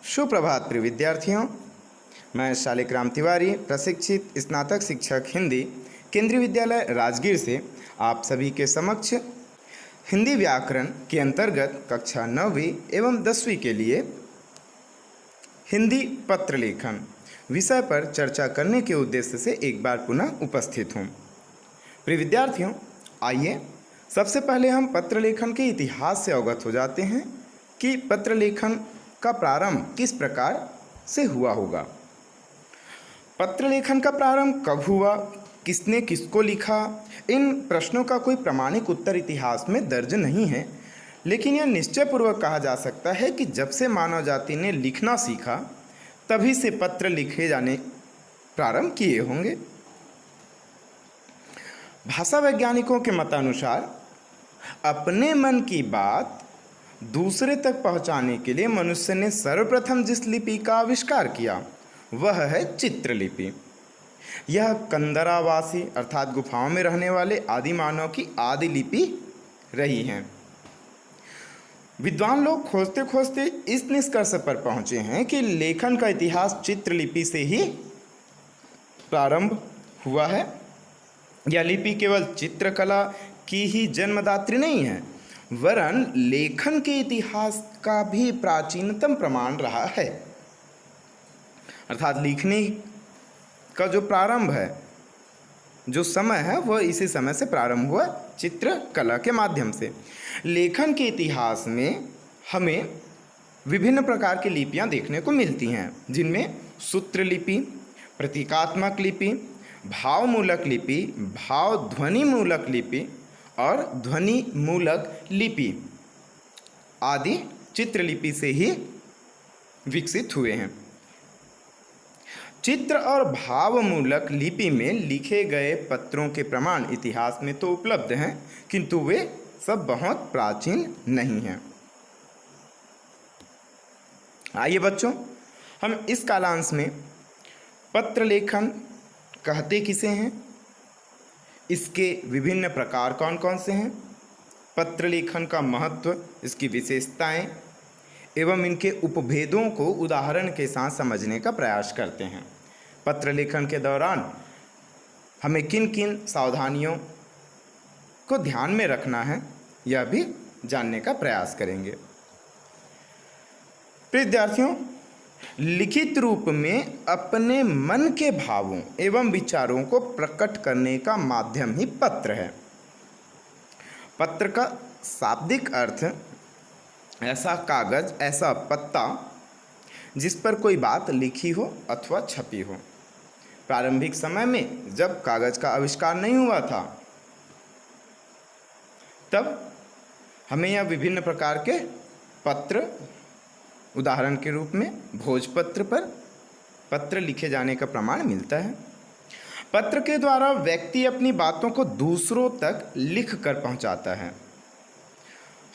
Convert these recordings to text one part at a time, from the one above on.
सुप्रभात प्रिय विद्यार्थियों। मैं शालिग्राम तिवारी, प्रशिक्षित स्नातक शिक्षक हिंदी, केंद्रीय विद्यालय राजगीर से आप सभी के समक्ष हिंदी व्याकरण के अंतर्गत कक्षा 9वीं एवं 10वीं के लिए हिंदी पत्र लेखन विषय पर चर्चा करने के उद्देश्य से एक बार पुनः उपस्थित हूँ। प्रिय विद्यार्थियों, आइए सबसे पहले हम पत्र लेखन के इतिहास से अवगत हो जाते हैं कि पत्र लेखन का प्रारंभ किस प्रकार से हुआ होगा। पत्र लेखन का प्रारंभ कब हुआ, किसने किसको लिखा, इन प्रश्नों का कोई प्रामाणिक उत्तर इतिहास में दर्ज नहीं है, लेकिन यह निश्चयपूर्वक कहा जा सकता है कि जब से मानव जाति ने लिखना सीखा तभी से पत्र लिखे जाने प्रारंभ किए होंगे। भाषा वैज्ञानिकों के मतानुसार अपने मन की बात दूसरे तक पहुंचाने के लिए मनुष्य ने सर्वप्रथम जिस लिपि का आविष्कार किया वह है चित्रलिपि। यह कंदरावासी अर्थात गुफाओं में रहने वाले आदि मानव की आदि लिपि रही है। विद्वान लोग खोजते खोजते इस निष्कर्ष पर पहुंचे हैं कि लेखन का इतिहास चित्रलिपि से ही प्रारंभ हुआ है। यह लिपि केवल चित्रकला की ही जन्मदात्री नहीं है, वरन लेखन के इतिहास का भी प्राचीनतम प्रमाण रहा है। अर्थात लिखने का जो प्रारंभ है, जो समय है, वह इसी समय से प्रारंभ हुआ, चित्रकला के माध्यम से। लेखन के इतिहास में हमें विभिन्न प्रकार की लिपियां देखने को मिलती हैं, जिनमें सूत्र लिपि, प्रतीकात्मक लिपि, भावमूलक लिपि, भाव ध्वनि मूलक लिपि और ध्वनि मूलक लिपि आदि चित्रलिपि से ही विकसित हुए हैं। चित्र और भावमूलक लिपि में लिखे गए पत्रों के प्रमाण इतिहास में तो उपलब्ध हैं, किंतु वे सब बहुत प्राचीन नहीं हैं। आइए बच्चों, हम इस कालांश में पत्र लेखन कहते किसे हैं, इसके विभिन्न प्रकार कौन कौन से हैं, पत्र लेखन का महत्व, इसकी विशेषताएं एवं इनके उपभेदों को उदाहरण के साथ समझने का प्रयास करते हैं। पत्र लेखन के दौरान हमें किन किन सावधानियों को ध्यान में रखना है, यह भी जानने का प्रयास करेंगे। विद्यार्थियों, लिखित रूप में अपने मन के भावों एवं विचारों को प्रकट करने का माध्यम ही पत्र है। पत्र का शाब्दिक अर्थ ऐसा कागज, ऐसा पत्ता जिस पर कोई बात लिखी हो अथवा छपी हो। प्रारंभिक समय में जब कागज का आविष्कार नहीं हुआ था, तब हमें यह विभिन्न प्रकार के पत्र, उदाहरण के रूप में भोजपत्र पर पत्र लिखे जाने का प्रमाण मिलता है। पत्र के द्वारा व्यक्ति अपनी बातों को दूसरों तक लिख कर पहुंचाता है।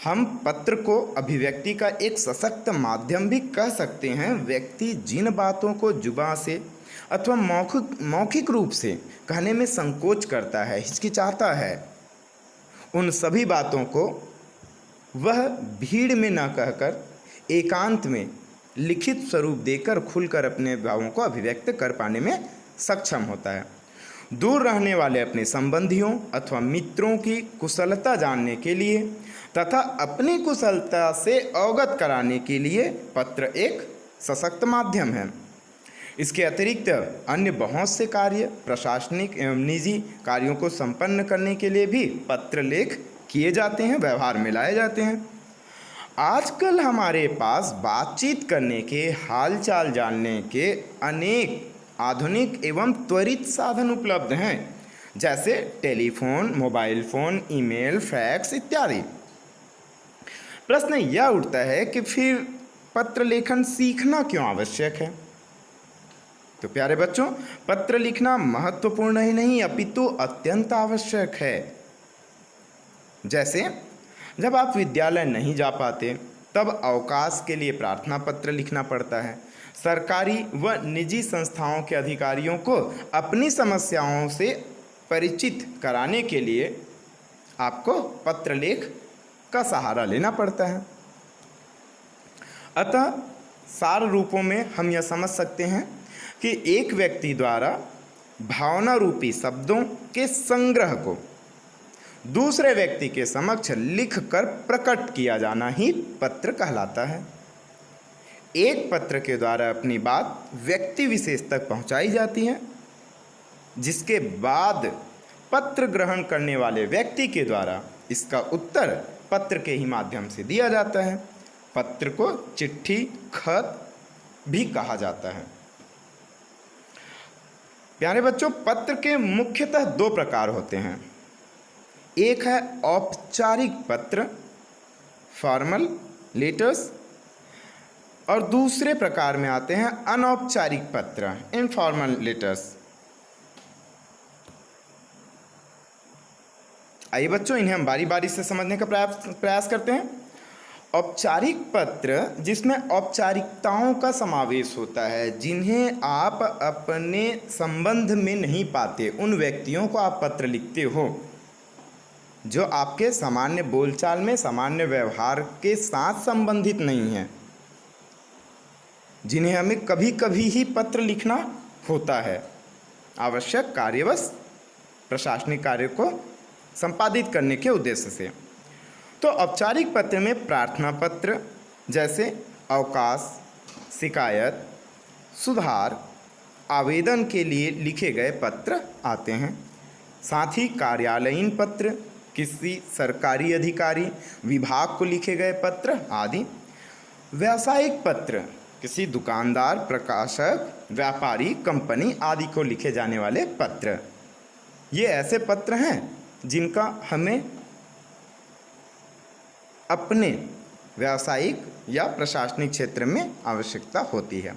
हम पत्र को अभिव्यक्ति का एक सशक्त माध्यम भी कह सकते हैं। व्यक्ति जिन बातों को जुबान से अथवा मौखिक रूप से कहने में संकोच करता है, हिचकिचाता है, उन सभी बातों को वह भीड़ में न कहकर एकांत में लिखित स्वरूप देकर खुलकर अपने भावों को अभिव्यक्त कर पाने में सक्षम होता है। दूर रहने वाले अपने संबंधियों अथवा मित्रों की कुशलता जानने के लिए तथा अपनी कुशलता से अवगत कराने के लिए पत्र एक सशक्त माध्यम है। इसके अतिरिक्त अन्य बहुत से कार्य, प्रशासनिक एवं निजी कार्यों को संपन्न करने के लिए भी पत्र लेख किए जाते हैं, व्यवहार में लाए जाते हैं। आजकल हमारे पास बातचीत करने के, हालचाल जानने के अनेक आधुनिक एवं त्वरित साधन उपलब्ध हैं, जैसे telephone, mobile phone, email, fax इत्यादि। प्रश्न यह उठता है कि फिर पत्र लेखन सीखना क्यों आवश्यक है। तो प्यारे बच्चों, पत्र लिखना महत्वपूर्ण ही नहीं अपितु अत्यंत आवश्यक है। जैसे जब आप विद्यालय नहीं जा पाते, तब अवकाश के लिए प्रार्थना पत्र लिखना पड़ता है। सरकारी व निजी संस्थाओं के अधिकारियों को अपनी समस्याओं से परिचित कराने के लिए आपको पत्र लेख का सहारा लेना पड़ता है। अतः सार रूपों में हम यह समझ सकते हैं कि एक व्यक्ति द्वारा भावना रूपी शब्दों के संग्रह को दूसरे व्यक्ति के समक्ष लिखकर प्रकट किया जाना ही पत्र कहलाता है। एक पत्र के द्वारा अपनी बात व्यक्ति विशेष तक पहुंचाई जाती है, जिसके बाद पत्र ग्रहण करने वाले व्यक्ति के द्वारा इसका उत्तर पत्र के ही माध्यम से दिया जाता है। पत्र को चिट्ठी, खत भी कहा जाता है। प्यारे बच्चों, पत्र के मुख्यतः दो प्रकार होते हैं। एक है औपचारिक पत्र, फॉर्मल लेटर्स, और दूसरे प्रकार में आते हैं अनौपचारिक पत्र, इनफॉर्मल लेटर्स। आइए बच्चों, इन्हें हम बारी बारी से समझने का प्रयास करते हैं। औपचारिक पत्र जिसमें औपचारिकताओं का समावेश होता है, जिन्हें आप अपने संबंध में नहीं पाते, उन व्यक्तियों को आप पत्र लिखते हो जो आपके सामान्य बोलचाल में, सामान्य व्यवहार के साथ संबंधित नहीं हैं, जिन्हें हमें कभी कभी ही पत्र लिखना होता है आवश्यक कार्यवश प्रशासनिक कार्य को संपादित करने के उद्देश्य से। तो औपचारिक पत्र में प्रार्थना पत्र जैसे अवकाश, शिकायत, सुधार, आवेदन के लिए लिखे गए पत्र आते हैं। साथ ही कार्यालयीन पत्र, किसी सरकारी अधिकारी, विभाग को लिखे गए पत्र आदि। व्यावसायिक पत्र किसी दुकानदार, प्रकाशक, व्यापारी, कंपनी आदि को लिखे जाने वाले पत्र। ये ऐसे पत्र हैं जिनका हमें अपने व्यावसायिक या प्रशासनिक क्षेत्र में आवश्यकता होती है।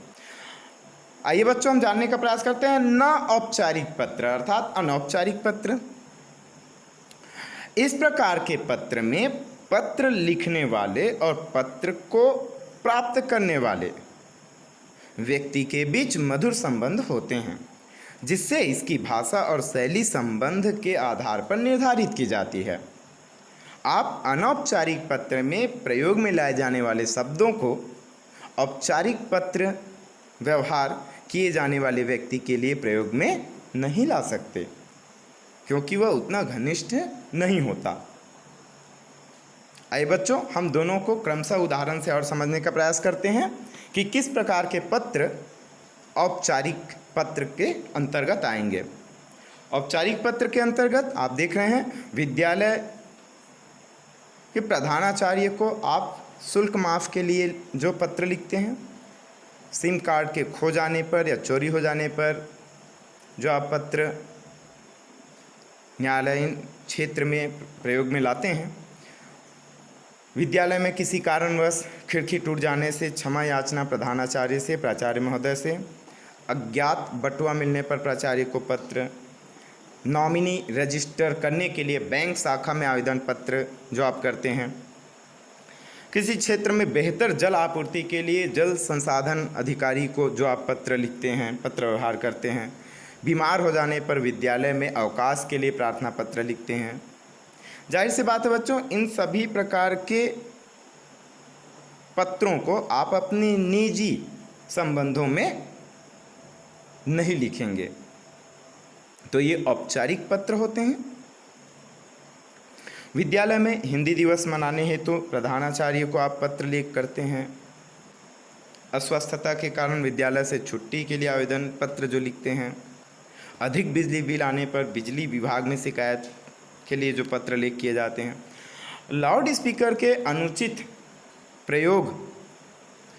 आइए बच्चों, हम जानने का प्रयास करते हैं न औपचारिक पत्र अर्थात अनौपचारिक पत्र। इस प्रकार के पत्र में पत्र लिखने वाले और पत्र को प्राप्त करने वाले व्यक्ति के बीच मधुर संबंध होते हैं, जिससे इसकी भाषा और शैली संबंध के आधार पर निर्धारित की जाती है। आप अनौपचारिक पत्र में प्रयोग में लाए जाने वाले शब्दों को औपचारिक पत्र व्यवहार किए जाने वाले व्यक्ति के लिए प्रयोग में नहीं ला सकते, क्योंकि वह उतना घनिष्ठ नहीं होता। आइए बच्चों, हम दोनों को क्रमशः उदाहरण से और समझने का प्रयास करते हैं कि किस प्रकार के पत्र औपचारिक पत्र के अंतर्गत आएंगे। औपचारिक पत्र के अंतर्गत आप देख रहे हैं, विद्यालय के प्रधानाचार्य को आप शुल्क माफ़ के लिए जो पत्र लिखते हैं, सिम कार्ड के खो जाने पर या चोरी हो जाने पर जो आप पत्र न्यायालयीन क्षेत्र में प्रयोग में लाते हैं, विद्यालय में किसी कारणवश खिड़की टूट जाने से क्षमा याचना प्रधानाचार्य से, प्राचार्य महोदय से, अज्ञात बटुआ मिलने पर प्राचार्य को पत्र, नॉमिनी रजिस्टर करने के लिए बैंक शाखा में आवेदन पत्र जो आप करते हैं, किसी क्षेत्र में बेहतर जल आपूर्ति के लिए जल संसाधन अधिकारी को जो आप पत्र लिखते हैं, पत्र व्यवहार करते हैं, बीमार हो जाने पर विद्यालय में अवकाश के लिए प्रार्थना पत्र लिखते हैं। जाहिर सी बात है बच्चों, इन सभी प्रकार के पत्रों को आप अपने निजी संबंधों में नहीं लिखेंगे, तो ये औपचारिक पत्र होते हैं। विद्यालय में हिंदी दिवस मनाने हेतु प्रधानाचार्य को आप पत्र लिख करते हैं। अस्वस्थता के कारण विद्यालय से छुट्टी के लिए आवेदन पत्र जो लिखते हैं। अधिक बिजली बिल आने पर बिजली विभाग में शिकायत के लिए जो पत्र लेख किए जाते हैं। लाउड स्पीकर के अनुचित प्रयोग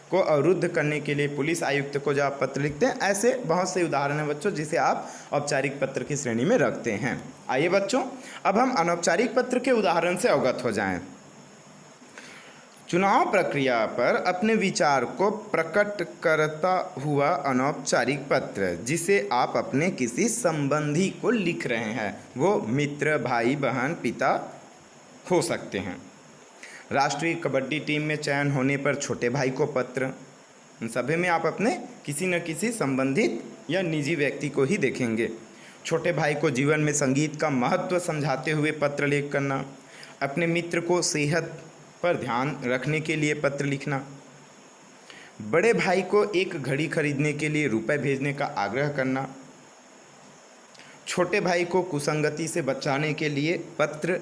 को अवरुद्ध करने के लिए पुलिस आयुक्त को जो आप पत्र लिखते हैं। ऐसे बहुत से उदाहरण हैं बच्चों, जिसे आप औपचारिक पत्र की श्रेणी में रखते हैं। आइए बच्चों, अब हम अनौपचारिक पत्र के उदाहरण से अवगत हो जाएं। चुनाव प्रक्रिया पर अपने विचार को प्रकट करता हुआ अनौपचारिक पत्र, जिसे आप अपने किसी संबंधी को लिख रहे हैं, वो मित्र, भाई, बहन, पिता हो सकते हैं। राष्ट्रीय कबड्डी टीम में चयन होने पर छोटे भाई को पत्र। इन सभी में आप अपने किसी न किसी संबंधित या निजी व्यक्ति को ही देखेंगे। छोटे भाई को जीवन में संगीत का महत्व समझाते हुए पत्र लेख करना, अपने मित्र को सेहत पर ध्यान रखने के लिए पत्र लिखना, बड़े भाई को एक घड़ी खरीदने के लिए रुपए भेजने का आग्रह करना, छोटे भाई को कुसंगति से बचाने के लिए पत्र,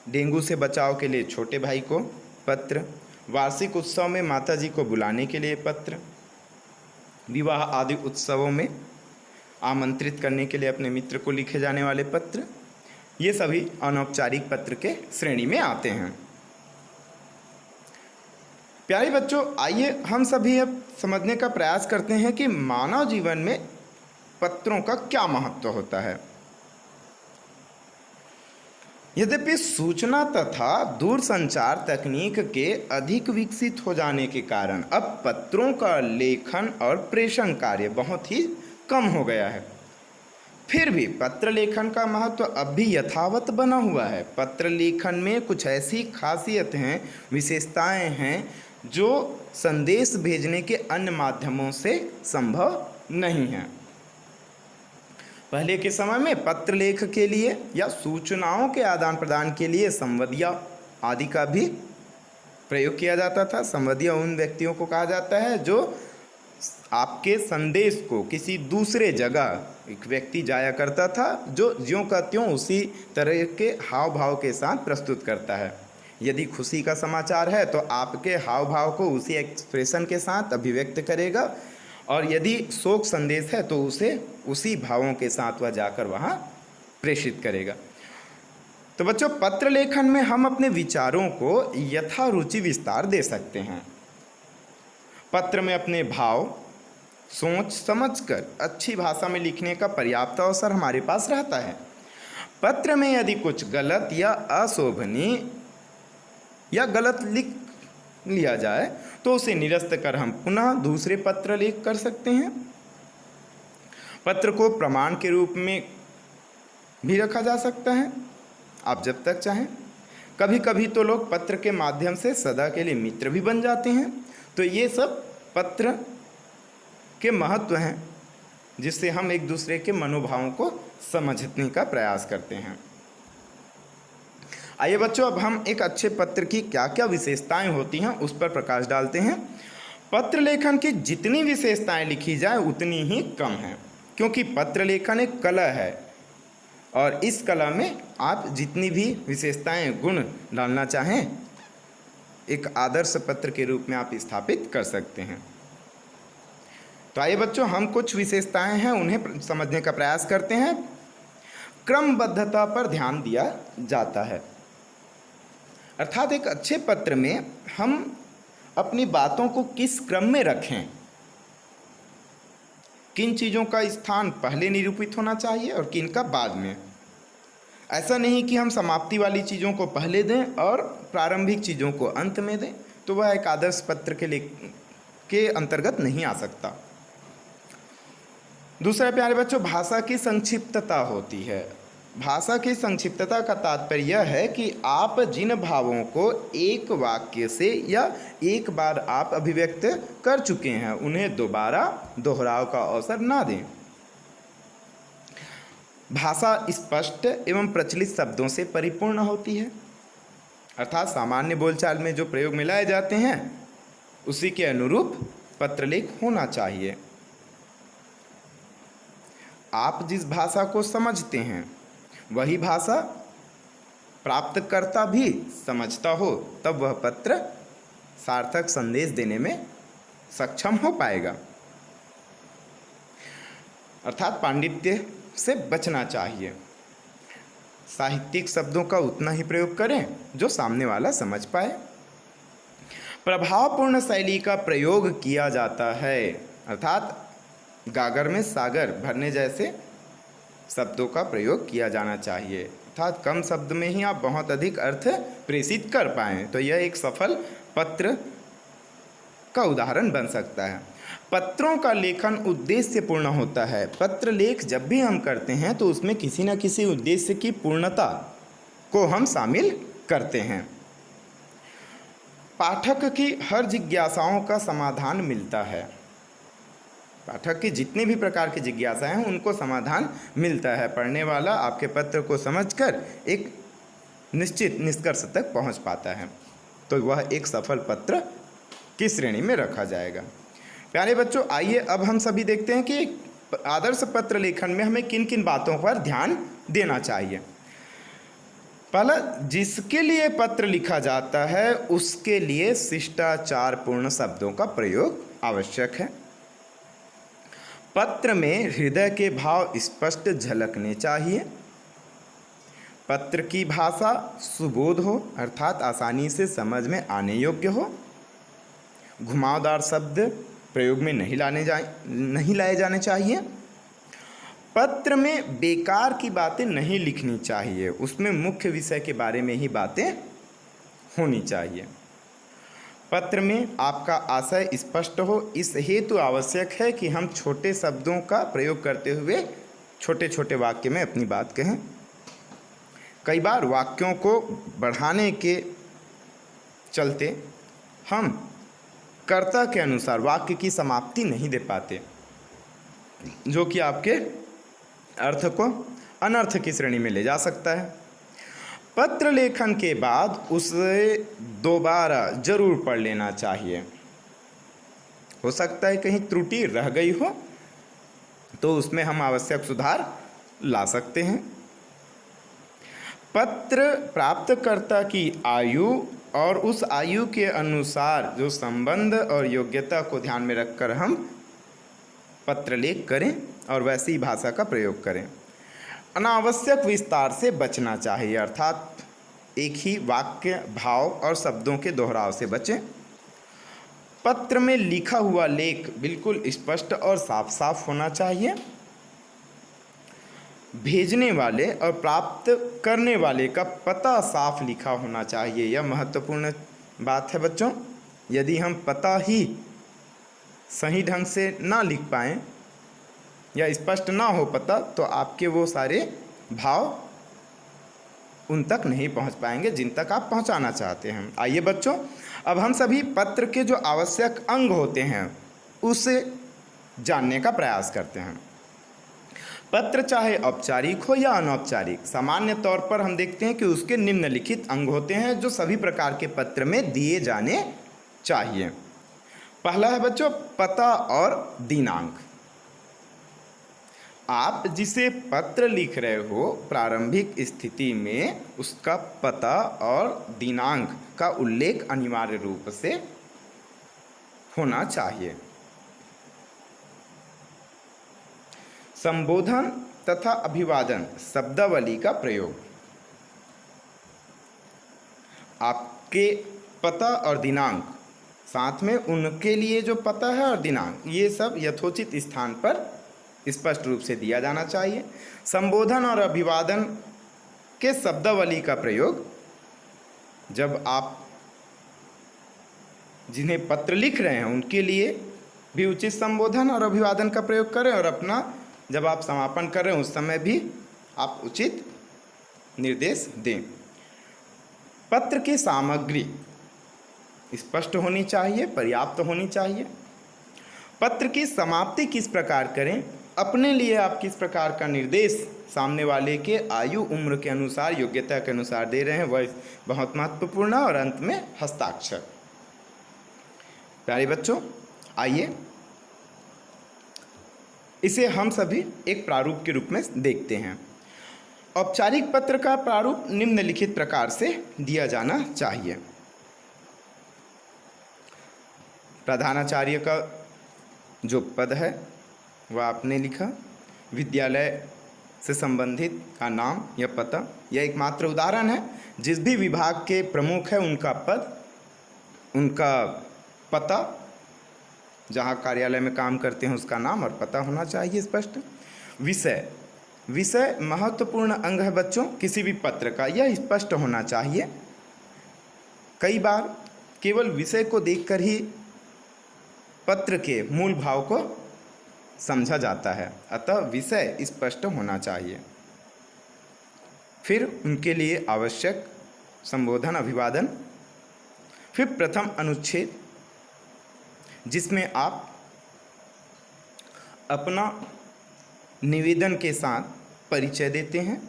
डेंगू से बचाव के लिए छोटे भाई को पत्र, वार्षिक उत्सव में माताजी को बुलाने के लिए पत्र, विवाह आदि उत्सवों में आमंत्रित करने के लिए अपने मित्र को लिखे जाने वाले पत्र, ये सभी अनौपचारिक पत्र के श्रेणी में आते हैं। प्यारे बच्चों, आइए हम सभी अब समझने का प्रयास करते हैं कि मानव जीवन में पत्रों का क्या महत्व होता है। यद्यपि सूचना तथा दूरसंचार तकनीक के अधिक विकसित हो जाने के कारण अब पत्रों का लेखन और प्रेषण कार्य बहुत ही कम हो गया है, फिर भी पत्र लेखन का महत्व अब भी यथावत बना हुआ है। पत्र लेखन में कुछ ऐसी खासियत हैं, विशेषताएं हैं जो संदेश भेजने के अन्य माध्यमों से संभव नहीं है। पहले के समय में पत्र लेख के लिए या सूचनाओं के आदान प्रदान के लिए संवदिया आदि का भी प्रयोग किया जाता था। संवदिया उन व्यक्तियों को कहा जाता है जो आपके संदेश को किसी दूसरे जगह एक व्यक्ति जाया करता था, जो ज्यों का त्यों उसी तरह के हाव भाव के साथ प्रस्तुत करता है। यदि खुशी का समाचार है तो आपके हाव भाव को उसी एक्सप्रेशन के साथ अभिव्यक्त करेगा, और यदि शोक संदेश है तो उसे उसी भावों के साथ वह जाकर वहाँ प्रेषित करेगा। तो बच्चों, पत्र लेखन में हम अपने विचारों को यथारुचि विस्तार दे सकते हैं। पत्र में अपने भाव सोच समझकर अच्छी भाषा में लिखने का पर्याप्त अवसर हमारे पास रहता है। पत्र में यदि कुछ गलत या अशोभनीय या गलत लिख लिया जाए तो उसे निरस्त कर हम पुनः दूसरे पत्र लेख कर सकते हैं। पत्र को प्रमाण के रूप में भी रखा जा सकता है, आप जब तक चाहें। कभी कभी तो लोग पत्र के माध्यम से सदा के लिए मित्र भी बन जाते हैं। तो ये सब पत्र के महत्व हैं जिससे हम एक दूसरे के मनोभावों को समझने का प्रयास करते हैं। आइए बच्चों, अब हम एक अच्छे पत्र की क्या क्या विशेषताएं होती हैं उस पर प्रकाश डालते हैं। पत्र लेखन की जितनी विशेषताएं लिखी जाए उतनी ही कम है, क्योंकि पत्र लेखन एक कला है और इस कला में आप जितनी भी विशेषताएं गुण डालना चाहें एक आदर्श पत्र के रूप में आप स्थापित कर सकते हैं। तो आइए बच्चों, हम कुछ विशेषताएं हैं उन्हें समझने का प्रयास करते हैं। क्रमबद्धता पर ध्यान दिया जाता है, अर्थात एक अच्छे पत्र में हम अपनी बातों को किस क्रम में रखें, किन चीज़ों का स्थान पहले निरूपित होना चाहिए और किन का बाद में। ऐसा नहीं कि हम समाप्ति वाली चीज़ों को पहले दें और प्रारंभिक चीज़ों को अंत में दें, तो वह एक आदर्श पत्र के अंतर्गत नहीं आ सकता। दूसरा प्यारे बच्चों, भाषा की संक्षिप्तता होती है। भाषा की संक्षिप्तता का तात्पर्य यह है कि आप जिन भावों को एक वाक्य से या एक बार आप अभिव्यक्त कर चुके हैं उन्हें दोबारा दोहराव का अवसर ना दें। भाषा स्पष्ट एवं प्रचलित शब्दों से परिपूर्ण होती है, अर्थात सामान्य बोलचाल में जो प्रयोग में लाए जाते हैं उसी के अनुरूप पत्रलेख होना चाहिए। आप जिस भाषा को समझते हैं वही भाषा प्राप्तकर्ता भी समझता हो, तब वह पत्र सार्थक संदेश देने में सक्षम हो पाएगा। अर्थात पांडित्य से बचना चाहिए। साहित्यिक शब्दों का उतना ही प्रयोग करें जो सामने वाला समझ पाए। प्रभावपूर्ण शैली का प्रयोग किया जाता है, अर्थात गागर में सागर भरने जैसे शब्दों का प्रयोग किया जाना चाहिए, अर्थात कम शब्द में ही आप बहुत अधिक अर्थ प्रेषित कर पाएँ, तो यह एक सफल पत्र का उदाहरण बन सकता है। पत्रों का लेखन उद्देश्यपूर्ण होता है। पत्र लेख जब भी हम करते हैं तो उसमें किसी न किसी उद्देश्य की पूर्णता को हम शामिल करते हैं। पाठक की हर जिज्ञासाओं का समाधान मिलता है। पाठक की जितनी भी प्रकार की जिज्ञासाएं हैं उनको समाधान मिलता है। पढ़ने वाला आपके पत्र को समझकर एक निश्चित निष्कर्ष तक पहुंच पाता है, तो वह एक सफल पत्र की श्रेणी में रखा जाएगा। प्यारे बच्चों, आइए अब हम सभी देखते हैं कि आदर्श पत्र लेखन में हमें किन किन बातों पर ध्यान देना चाहिए। पहला, जिसके लिए पत्र लिखा जाता है उसके लिए शिष्टाचार पूर्ण शब्दों का प्रयोग आवश्यक है। पत्र में हृदय के भाव स्पष्ट झलकने चाहिए। पत्र की भाषा सुबोध हो, अर्थात आसानी से समझ में आने योग्य हो। घुमावदार शब्द प्रयोग में नहीं लाए जाने चाहिए। पत्र में बेकार की बातें नहीं लिखनी चाहिए, उसमें मुख्य विषय के बारे में ही बातें होनी चाहिए। पत्र में आपका आशय स्पष्ट हो, इस हेतु आवश्यक है कि हम छोटे शब्दों का प्रयोग करते हुए छोटे छोटे वाक्य में अपनी बात कहें। कई बार वाक्यों को बढ़ाने के चलते हम कर्ता के अनुसार वाक्य की समाप्ति नहीं दे पाते, जो कि आपके अर्थ को अनर्थ की श्रेणी में ले जा सकता है। पत्र लेखन के बाद उसे दोबारा जरूर पढ़ लेना चाहिए। हो सकता है कहीं त्रुटि रह गई हो तो उसमें हम आवश्यक सुधार ला सकते हैं। पत्र प्राप्तकर्ता की आयु और उस आयु के अनुसार जो संबंध और योग्यता को ध्यान में रखकर हम पत्र लेख करें और वैसी भाषा का प्रयोग करें। अनावश्यक विस्तार से बचना चाहिए, अर्थात एक ही वाक्य, भाव और शब्दों के दोहराव से बचें। पत्र में लिखा हुआ लेख बिल्कुल स्पष्ट और साफ साफ होना चाहिए। भेजने वाले और प्राप्त करने वाले का पता साफ लिखा होना चाहिए। यह महत्वपूर्ण बात है बच्चों। यदि हम पता ही सही ढंग से ना लिख पाएँ या स्पष्ट ना हो पता, तो आपके वो सारे भाव उन तक नहीं पहुंच पाएंगे जिन तक आप पहुंचाना चाहते हैं। आइए बच्चों, अब हम सभी पत्र के जो आवश्यक अंग होते हैं उसे जानने का प्रयास करते हैं। पत्र चाहे औपचारिक हो या अनौपचारिक, सामान्य तौर पर हम देखते हैं कि उसके निम्नलिखित अंग होते हैं जो सभी प्रकार के पत्र में दिए जाने चाहिए। पहला है बच्चों पता और दिनांक। आप जिसे पत्र लिख रहे हो प्रारंभिक स्थिति में उसका पता और दिनांक का उल्लेख अनिवार्य रूप से होना चाहिए। संबोधन तथा अभिवादन शब्दावली का प्रयोग। आपके पता और दिनांक, साथ में उनके लिए जो पता है और दिनांक, ये सब यथोचित स्थान पर स्पष्ट रूप से दिया जाना चाहिए। संबोधन और अभिवादन के शब्दावली का प्रयोग, जब आप जिन्हें पत्र लिख रहे हैं उनके लिए भी उचित संबोधन और अभिवादन का प्रयोग करें, और अपना जब आप समापन कर रहे हैं उस समय भी आप उचित निर्देश दें। पत्र की सामग्री स्पष्ट होनी चाहिए, पर्याप्त होनी चाहिए। पत्र की समाप्ति किस प्रकार करें, अपने लिए आप किस प्रकार का निर्देश सामने वाले के आयु उम्र के अनुसार, योग्यता के अनुसार दे रहे हैं, वह बहुत महत्वपूर्ण है। और अंत में हस्ताक्षर। प्यारे बच्चों, आइए इसे हम सभी एक प्रारूप के रूप में देखते हैं। औपचारिक पत्र का प्रारूप निम्नलिखित प्रकार से दिया जाना चाहिए। प्रधानाचार्य का जो पद है वह आपने लिखा, विद्यालय से संबंधित का नाम या पता। यह एकमात्र उदाहरण है। जिस भी विभाग के प्रमुख है उनका पद, उनका पता, जहाँ कार्यालय में काम करते हैं उसका नाम और पता होना चाहिए स्पष्ट। विषय महत्वपूर्ण अंग है बच्चों किसी भी पत्र का, यह स्पष्ट होना चाहिए। कई बार केवल विषय को देखकर ही पत्र के मूल भाव को समझा जाता है, अतः विषय स्पष्ट होना चाहिए। फिर उनके लिए आवश्यक संबोधन, अभिवादन। फिर प्रथम अनुच्छेद, जिसमें आप अपना निवेदन के साथ परिचय देते हैं,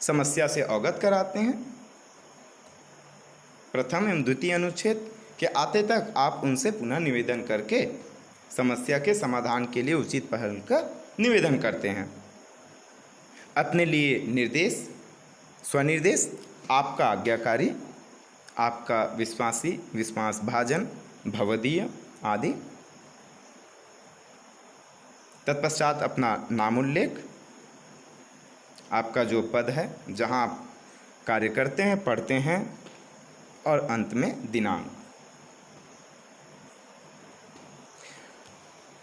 समस्या से अवगत कराते हैं। प्रथम एवं द्वितीय अनुच्छेद के आते तक आप उनसे पुनः निवेदन करके समस्या के समाधान के लिए उचित पहल का निवेदन करते हैं। अपने लिए निर्देश, स्वनिर्देश, आपका आज्ञाकारी, आपका विश्वासी, विश्वासभाजन, भवदीय आदि। तत्पश्चात अपना नामोल्लेख, आपका जो पद है, जहां आप कार्य करते हैं, पढ़ते हैं, और अंत में दिनांक।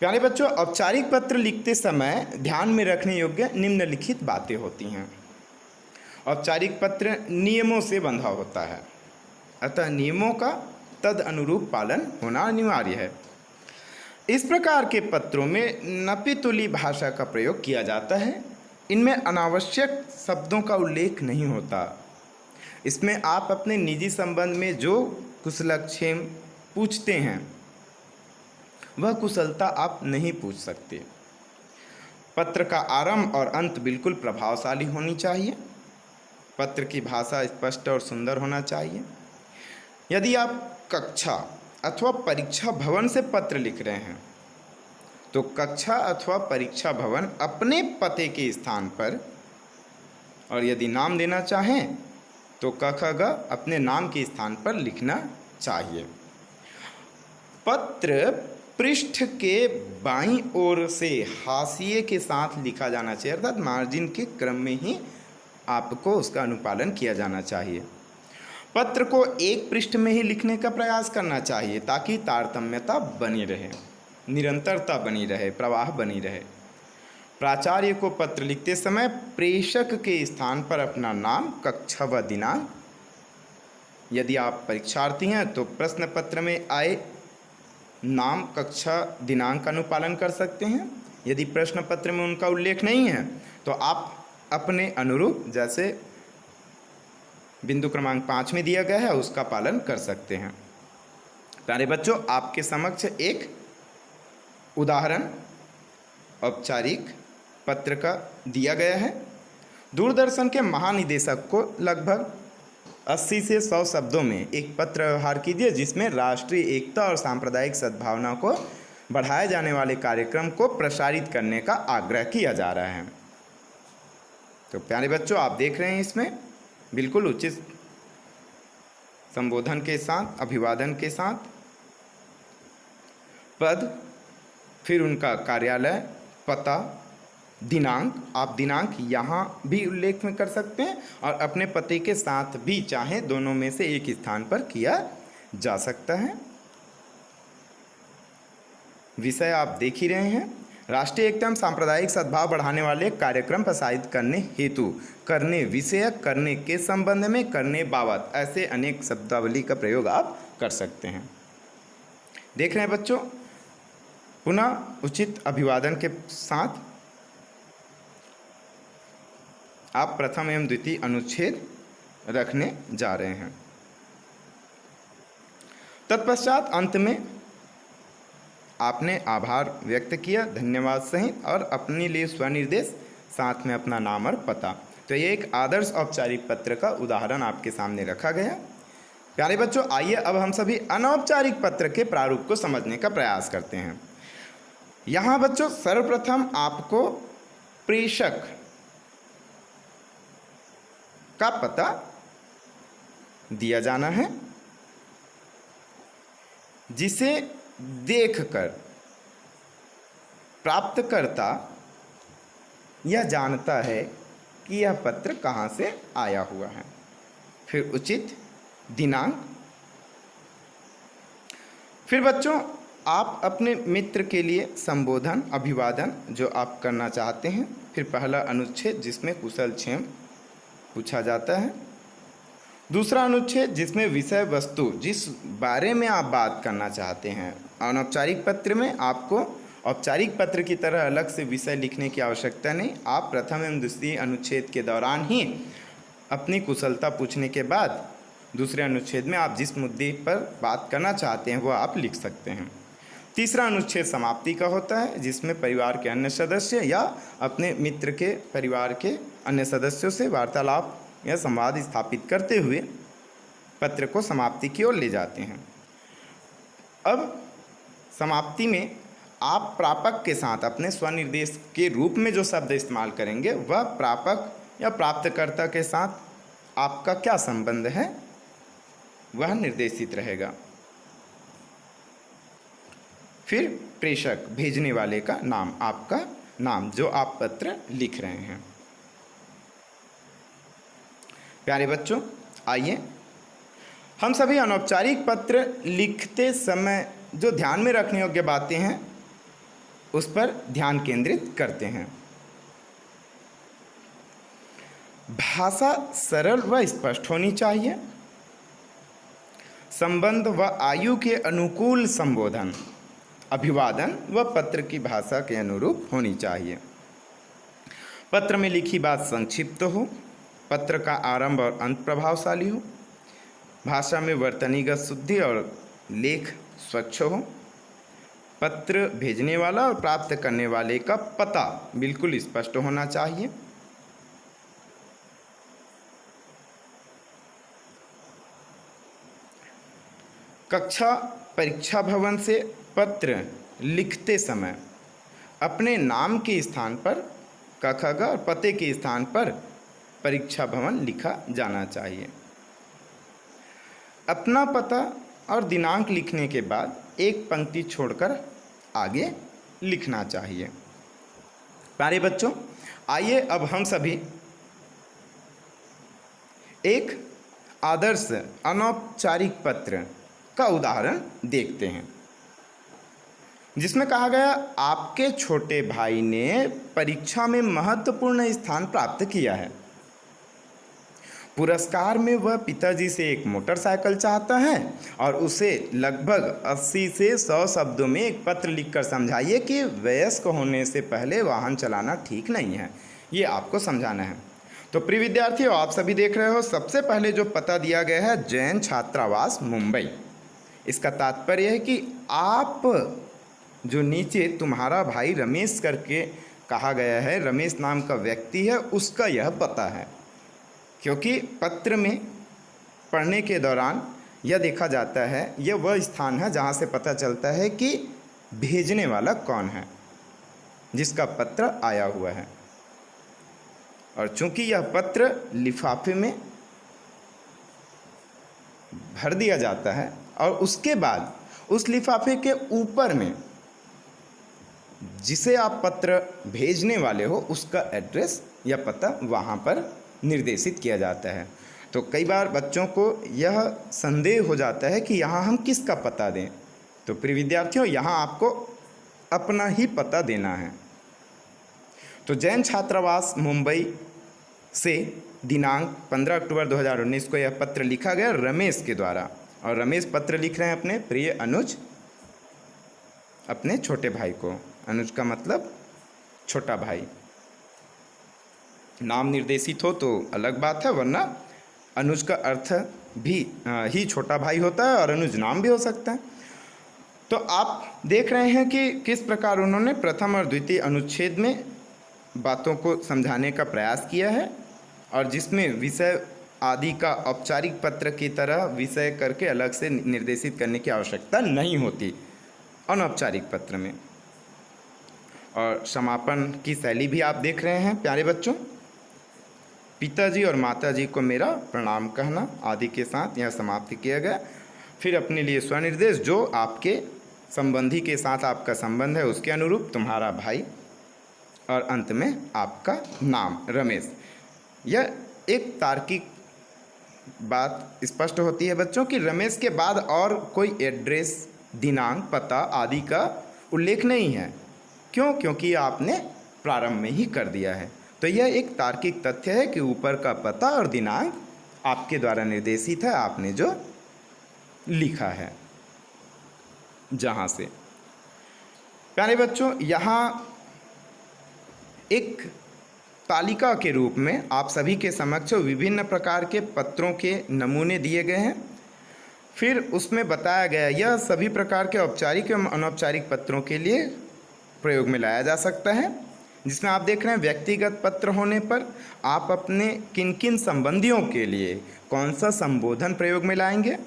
प्यारे बच्चों, औपचारिक पत्र लिखते समय ध्यान में रखने योग्य निम्नलिखित बातें होती हैं। औपचारिक पत्र नियमों से बंधा होता है, अतः नियमों का तद अनुरूप पालन होना अनिवार्य है। इस प्रकार के पत्रों में नपीतुली भाषा का प्रयोग किया जाता है। इनमें अनावश्यक शब्दों का उल्लेख नहीं होता। इसमें आप अपने निजी संबंध में जो कुशलक्षेम पूछते हैं वह कुशलता आप नहीं पूछ सकते। पत्र का आरंभ और अंत बिल्कुल प्रभावशाली होनी चाहिए। पत्र की भाषा स्पष्ट और सुंदर होना चाहिए। यदि आप कक्षा अथवा परीक्षा भवन से पत्र लिख रहे हैं तो कक्षा अथवा परीक्षा भवन अपने पते के स्थान पर, और यदि नाम देना चाहें तो क ख ग अपने नाम के स्थान पर लिखना चाहिए। पत्र पृष्ठ के बाईं ओर से हाशिए के साथ लिखा जाना चाहिए, अर्थात मार्जिन के क्रम में ही आपको उसका अनुपालन किया जाना चाहिए। पत्र को एक पृष्ठ में ही लिखने का प्रयास करना चाहिए ताकि तारतम्यता बनी रहे, निरंतरता बनी रहे, प्रवाह बनी रहे। प्राचार्य को पत्र लिखते समय प्रेषक के स्थान पर अपना नाम, कक्षा व दिनांक, यदि आप परीक्षार्थी हैं तो प्रश्न पत्र में आए नाम, कक्षा, दिनांक का अनुपालन कर सकते हैं। यदि प्रश्न पत्र में उनका उल्लेख नहीं है तो आप अपने अनुरूप, जैसे बिंदु क्रमांक 5 में दिया गया है, उसका पालन कर सकते हैं। प्यारे बच्चों, आपके समक्ष एक उदाहरण औपचारिक पत्र का दिया गया है। दूरदर्शन के महानिदेशक को लगभग 80 से 100 शब्दों में एक पत्र व्यवहार कीजिए जिसमें राष्ट्रीय एकता और सांप्रदायिक सद्भावना को बढ़ाए जाने वाले कार्यक्रम को प्रसारित करने का आग्रह किया जा रहा है। तो प्यारे बच्चों, आप देख रहे हैं इसमें बिल्कुल उचित संबोधन के साथ, अभिवादन के साथ पद, फिर उनका कार्यालय, पता, दिनांक। आप दिनांक यहाँ भी उल्लेख में कर सकते हैं और अपने पते के साथ भी चाहें दोनों में से एक स्थान पर किया जा सकता है। विषय आप देख ही रहे हैं, राष्ट्रीय एकता एवं सांप्रदायिक सद्भाव बढ़ाने वाले कार्यक्रम प्रसारित करने हेतु, करने विषयक, करने के संबंध में, करने बाबत, ऐसे अनेक शब्दावली का प्रयोग आप कर सकते हैं। देख रहे हैं बच्चों, पुनः उचित अभिवादन के साथ आप प्रथम एवं द्वितीय अनुच्छेद रखने जा रहे हैं। तत्पश्चात अंत में आपने आभार व्यक्त किया, धन्यवाद सहित, और अपने लिए स्वनिर्देश, साथ में अपना नाम और पता। तो ये एक आदर्श औपचारिक पत्र का उदाहरण आपके सामने रखा गया। प्यारे बच्चों, आइए अब हम सभी अनौपचारिक पत्र के प्रारूप को समझने का प्रयास करते हैं। यहाँ बच्चों सर्वप्रथम आपको प्रेषक का पता दिया जाना है, जिसे देखकर प्राप्तकर्ता यह जानता है कि यह पत्र कहाँ से आया हुआ है। फिर उचित दिनांक। फिर बच्चों, आप अपने मित्र के लिए संबोधन, अभिवादन जो आप करना चाहते हैं। फिर पहला अनुच्छेद जिसमें कुशलक्षेम पूछा जाता है। दूसरा अनुच्छेद जिसमें विषय वस्तु, जिस बारे में आप बात करना चाहते हैं। अनौपचारिक पत्र में आपको औपचारिक पत्र की तरह अलग से विषय लिखने की आवश्यकता नहीं। आप प्रथम एवं द्वितीय अनुच्छेद के दौरान ही अपनी कुशलता पूछने के बाद दूसरे अनुच्छेद में आप जिस मुद्दे पर बात करना चाहते हैं वो आप लिख सकते हैं। तीसरा अनुच्छेद समाप्ति का होता है, जिसमें परिवार के अन्य सदस्य या अपने मित्र के परिवार के अन्य सदस्यों से वार्तालाप या संवाद स्थापित करते हुए पत्र को समाप्ति की ओर ले जाते हैं। अब समाप्ति में आप प्रापक के साथ अपने स्वनिर्देश के रूप में जो शब्द इस्तेमाल करेंगे वह प्रापक या प्राप्तकर्ता के साथ आपका क्या संबंध है वह निर्देशित रहेगा। फिर प्रेषक, भेजने वाले का नाम, आपका नाम जो आप पत्र लिख रहे हैं। प्यारे बच्चों, आइए हम सभी अनौपचारिक पत्र लिखते समय जो ध्यान में रखने योग्य बातें हैं उस पर ध्यान केंद्रित करते हैं। भाषा सरल व स्पष्ट होनी चाहिए। संबंध व आयु के अनुकूल संबोधन, अभिवादन व पत्र की भाषा के अनुरूप होनी चाहिए। पत्र में लिखी बात संक्षिप्त हो। पत्र का आरंभ और अंत प्रभावशाली हो। भाषा में वर्तनीगत शुद्धि और लेख स्वच्छ हो। पत्र भेजने वाला और प्राप्त करने वाले का पता बिल्कुल स्पष्ट होना चाहिए। कक्षा परीक्षा भवन से पत्र लिखते समय अपने नाम के स्थान पर कखग और पते के स्थान पर परीक्षा भवन लिखा जाना चाहिए। अपना पता और दिनांक लिखने के बाद एक पंक्ति छोड़कर आगे लिखना चाहिए। प्यारे बच्चों, आइए अब हम सभी एक आदर्श अनौपचारिक पत्र का उदाहरण देखते हैं, जिसमें कहा गया आपके छोटे भाई ने परीक्षा में महत्वपूर्ण स्थान प्राप्त किया है। पुरस्कार में वह पिताजी से एक मोटरसाइकिल चाहता है और उसे लगभग 80 से 100 शब्दों में एक पत्र लिखकर समझाइए कि वयस्क होने से पहले वाहन चलाना ठीक नहीं है। ये आपको समझाना है। तो प्रिय विद्यार्थियों, आप सभी देख रहे हो, सबसे पहले जो पता दिया गया है जैन छात्रावास मुंबई। इसका तात्पर्य है कि आप जो नीचे तुम्हारा भाई रमेश करके कहा गया है, रमेश नाम का व्यक्ति है, उसका यह पता है। क्योंकि पत्र में पढ़ने के दौरान यह देखा जाता है, यह वह स्थान है जहाँ से पता चलता है कि भेजने वाला कौन है, जिसका पत्र आया हुआ है। और चूंकि यह पत्र लिफाफे में भर दिया जाता है और उसके बाद उस लिफाफे के ऊपर में जिसे आप पत्र भेजने वाले हो उसका एड्रेस या पता वहाँ पर निर्देशित किया जाता है। तो कई बार बच्चों को यह संदेह हो जाता है कि यहाँ हम किसका पता दें। तो प्रिय विद्यार्थियों, यहाँ आपको अपना ही पता देना है। तो जैन छात्रावास मुंबई से दिनांक 15 अक्टूबर 2019 को यह पत्र लिखा गया रमेश के द्वारा। और रमेश पत्र लिख रहे हैं अपने प्रिय अनुज, अपने छोटे भाई को। अनुज का मतलब छोटा भाई। नाम निर्देशित हो तो अलग बात है, वरना अनुज का अर्थ भी ही छोटा भाई होता है और अनुज नाम भी हो सकता है। तो आप देख रहे हैं कि किस प्रकार उन्होंने प्रथम और द्वितीय अनुच्छेद में बातों को समझाने का प्रयास किया है, और जिसमें विषय आदि का औपचारिक पत्र की तरह विषय करके अलग से निर्देशित करने की आवश्यकता नहीं होती अनौपचारिक पत्र में। और समापन की शैली भी आप देख रहे हैं प्यारे बच्चों। पिताजी और माताजी को मेरा प्रणाम कहना आदि के साथ यह समाप्त किया गया। फिर अपने लिए स्वनिर्देश, जो आपके संबंधी के साथ आपका संबंध है उसके अनुरूप तुम्हारा भाई, और अंत में आपका नाम रमेश। यह एक तार्किक बात स्पष्ट होती है बच्चों कि रमेश के बाद और कोई एड्रेस, दिनांक, पता आदि का उल्लेख नहीं है। क्यों? क्योंकि आपने प्रारंभ में ही कर दिया है। तो यह एक तार्किक तथ्य है कि ऊपर का पता और दिनांक आपके द्वारा निर्देशित है, आपने जो लिखा है जहाँ से। प्यारे बच्चों, यहाँ एक तालिका के रूप में आप सभी के समक्ष विभिन्न प्रकार के पत्रों के नमूने दिए गए हैं। फिर उसमें बताया गया यह सभी प्रकार के औपचारिक एवं अनौपचारिक पत्रों के लिए प्रयोग में लाया जा सकता है, जिसमें आप देख रहे हैं व्यक्तिगत पत्र होने पर आप अपने किन किन संबंधियों के लिए कौन सा संबोधन प्रयोग में लाएंगे।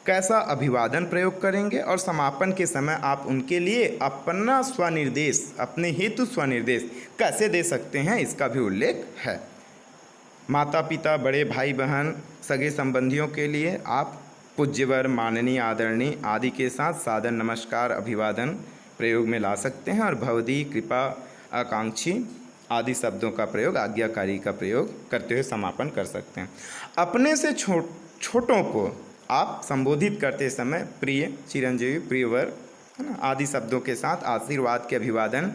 कैसा अभिवादन प्रयोग करेंगे और समापन के समय आप उनके लिए अपना स्वनिर्देश, अपने हेतु स्वनिर्देश कैसे दे सकते हैं, इसका भी उल्लेख है। माता पिता, बड़े भाई बहन, सगे संबंधियों के लिए आप पूज्यवर, माननीय, आदरणीय आदि के साथ सादर नमस्कार अभिवादन प्रयोग में ला सकते हैं और भवदी, कृपा, आकांक्षी आदि शब्दों का प्रयोग, आज्ञाकारी का प्रयोग करते हुए समापन कर सकते हैं। अपने से छोटों को आप संबोधित करते समय प्रिय, चिरंजीवी, प्रियवर, है ना, आदि शब्दों के साथ आशीर्वाद के अभिवादन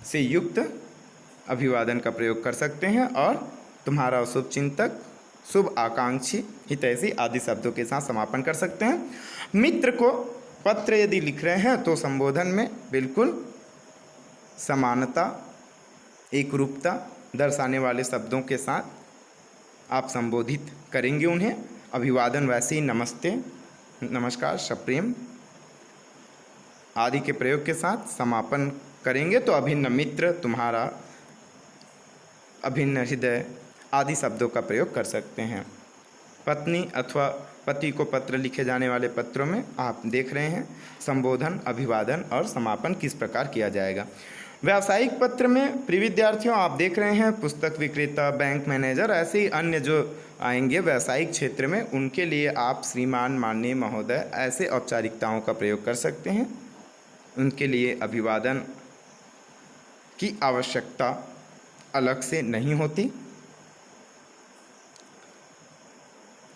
से युक्त अभिवादन का प्रयोग कर सकते हैं और तुम्हारा शुभ चिंतक, शुभ आकांक्षी, हितैषी आदि शब्दों के साथ समापन कर सकते हैं। मित्र को पत्र यदि लिख रहे हैं तो संबोधन में बिल्कुल समानता, एकरूपता दर्शाने वाले शब्दों के साथ आप संबोधित करेंगे उन्हें। अभिवादन वैसे ही नमस्ते, नमस्कार, सप्रेम आदि के प्रयोग के साथ समापन करेंगे तो अभिन्न मित्र, तुम्हारा, अभिन्न हृदय आदि शब्दों का प्रयोग कर सकते हैं। पत्नी अथवा पति को पत्र लिखे जाने वाले पत्रों में आप देख रहे हैं संबोधन, अभिवादन और समापन किस प्रकार किया जाएगा। व्यावसायिक पत्र में प्रिय विद्यार्थियों आप देख रहे हैं पुस्तक विक्रेता, बैंक मैनेजर, ऐसे ही अन्य जो आएंगे व्यावसायिक क्षेत्र में, उनके लिए आप श्रीमान, माननीय, महोदय ऐसे औपचारिकताओं का प्रयोग कर सकते हैं। उनके लिए अभिवादन की आवश्यकता अलग से नहीं होती।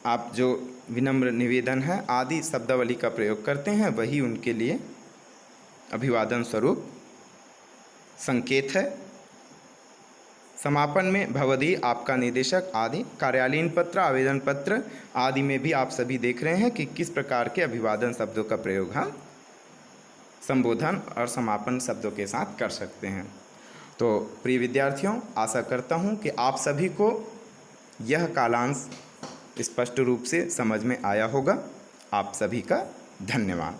आप जो विनम्र, निवेदन है आदि शब्दावली का प्रयोग करते हैं वही उनके लिए अभिवादन स्वरूप संकेत है। समापन में भवदी, आपका निदेशक आदि, कार्यालयीन पत्र, आवेदन पत्र आदि में भी आप सभी देख रहे हैं कि किस प्रकार के अभिवादन शब्दों का प्रयोग हम संबोधन और समापन शब्दों के साथ कर सकते हैं। तो प्रिय विद्यार्थियों, आशा करता हूँ कि आप सभी को यह कालांश स्पष्ट रूप से समझ में आया होगा। आप सभी का धन्यवाद।